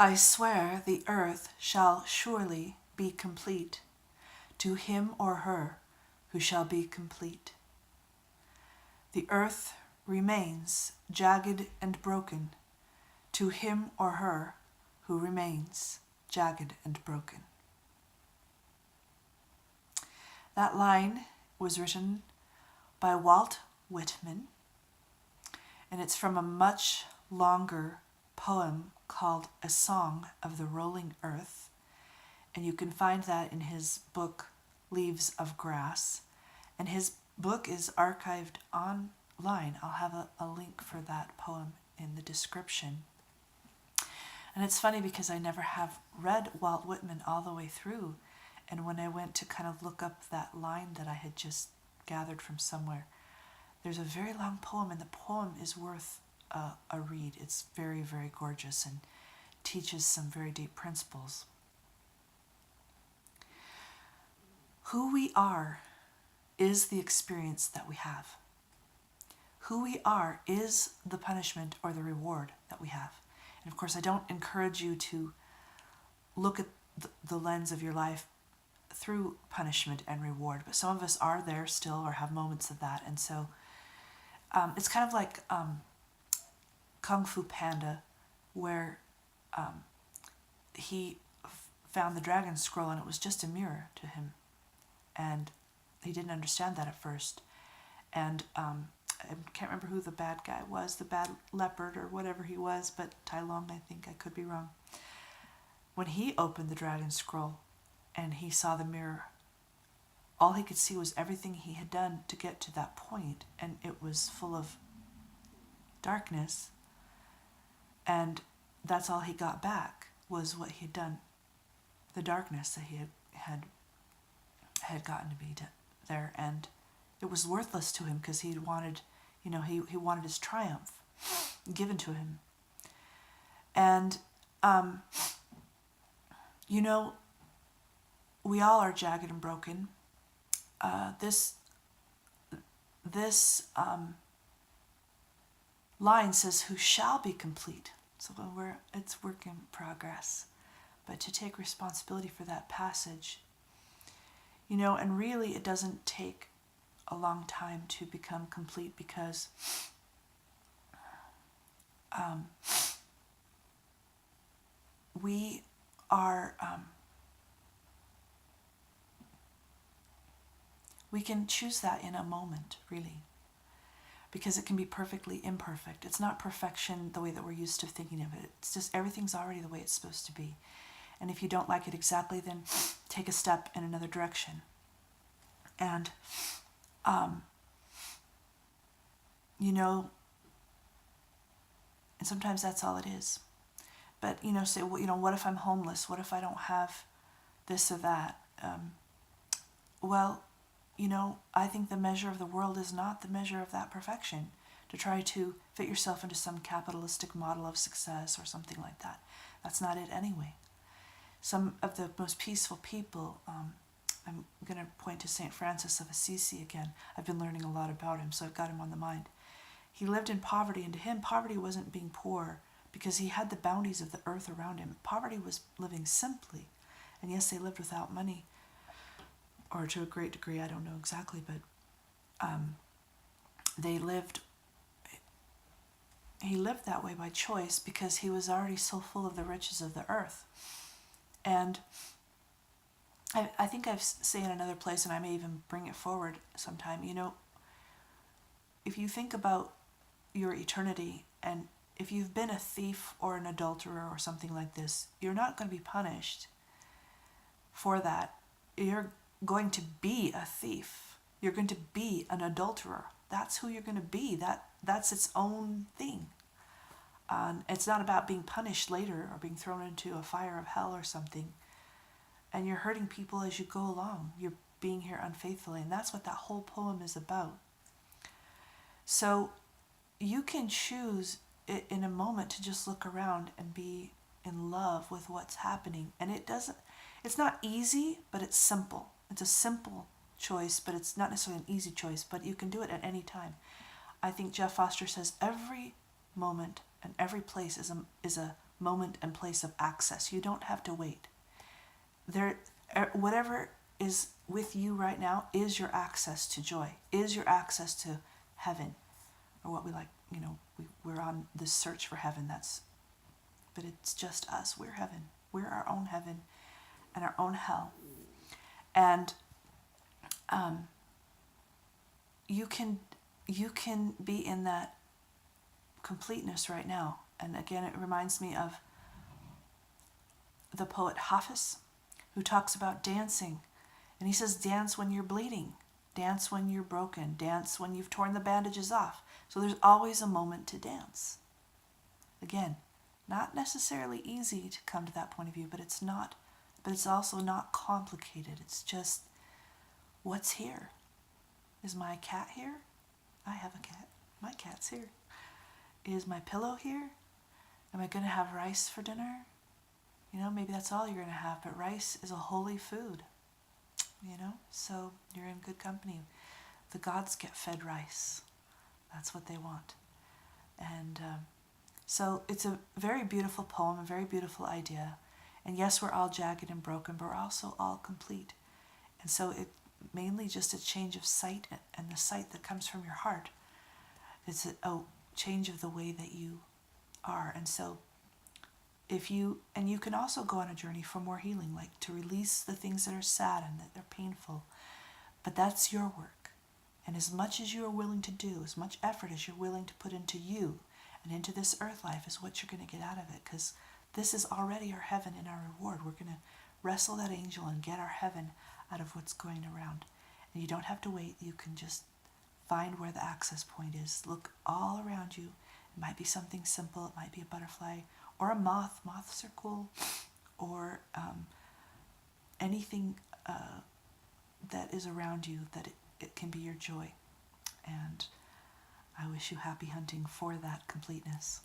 I swear the earth shall surely be complete to him or her who shall be complete. The earth remains jagged and broken to him or her who remains jagged and broken. That line was written by Walt Whitman, and it's from a much longer poem called A Song of the Rolling Earth, and you can find that in his book Leaves of Grass, and his book is archived online. I'll have a link for that poem in the description. And it's funny because I never have read Walt Whitman all the way through, and when I went to kind of look up that line that I had just gathered from somewhere, there's a very long poem, and the poem is worth a read. It's very, very gorgeous and teaches some very deep principles. Who we are is the experience that we have. Who we are is the punishment or the reward that we have. And of course, I don't encourage you to look at the lens of your life through punishment and reward, but some of us are there still or have moments of that. And so it's kind of like Kung Fu Panda, where he found the dragon scroll and it was just a mirror to him. And he didn't understand that at first. And I can't remember who the bad guy was, the bad leopard or whatever he was, but Tai Lung, I think, I could be wrong. When he opened the dragon scroll and he saw the mirror, all he could see was everything he had done to get to that point, and it was full of darkness. And that's all he got back was what he had done, the darkness that he had gotten to be there, and it was worthless to him because he wanted, he wanted his triumph given to him. And we all are jagged and broken. This line says, "Who shall be complete?" So it's work in progress, but to take responsibility for that passage. And really it doesn't take a long time to become complete, because we are, we can choose that in a moment, really, because it can be perfectly imperfect. It's not perfection the way that we're used to thinking of it. It's just everything's already the way it's supposed to be. And if you don't like it exactly, then take a step in another direction. And, and sometimes that's all it is. But, say, well, what if I'm homeless? What if I don't have this or that? I think the measure of the world is not the measure of that perfection, to try to fit yourself into some capitalistic model of success or something like that. That's not it anyway. Some of the most peaceful people, I'm going to point to St. Francis of Assisi again. I've been learning a lot about him, so I've got him on the mind. He lived in poverty, and to him, poverty wasn't being poor because he had the bounties of the earth around him. Poverty was living simply. And yes, they lived without money, or to a great degree, I don't know exactly, but he lived that way by choice because he was already so full of the riches of the earth. And I think I've said in another place, and I may even bring it forward sometime, if you think about your eternity, and if you've been a thief or an adulterer or something like this, you're not going to be punished for that. You're going to be a thief. You're going to be an adulterer. That's who you're going to be. That's its own thing. It's not about being punished later or being thrown into a fire of hell or something. And you're hurting people as you go along. You're being here unfaithfully. And that's what that whole poem is about. So you can choose in a moment to just look around and be in love with what's happening. And it's not easy, but it's simple. It's a simple choice, but it's not necessarily an easy choice, but you can do it at any time. I think Jeff Foster says every moment and every place is a moment and place of access. You don't have to wait. Whatever is with you right now is your access to joy, is your access to heaven, or what we like, we're on this search for heaven. But it's just us. We're heaven. We're our own heaven and our own hell. And you can be in that completeness right now. And again, it reminds me of the poet Hafiz, who talks about dancing. And he says, dance when you're bleeding, dance when you're broken, dance when you've torn the bandages off. So there's always a moment to dance. Again, not necessarily easy to come to that point of view, but it's also not complicated. It's just, what's here? Is my cat here? I have a cat. My cat's here. Is my pillow here? Am I going to have rice for dinner? Maybe that's all you're going to have, but rice is a holy food, so you're in good company. The gods get fed rice. That's what they want. And so it's a very beautiful poem, a very beautiful idea. And yes, we're all jagged and broken, but we're also all complete. And so it mainly just a change of sight, and the sight that comes from your heart. It's a change of the way that you are. And so you can also go on a journey for more healing, like to release the things that are sad and that they're painful. But that's your work. And as much as you are willing to do, as much effort as you're willing to put into you and into this earth life is what you're going to get out of it, because this is already our heaven and our reward. We're going to wrestle that angel and get our heaven out of what's going around. And you don't have to wait. You can just find where the access point is. Look all around you. It might be something simple. It might be a butterfly or a moth. Moths are cool. Or anything that is around you, that it can be your joy. And I wish you happy hunting for that completeness.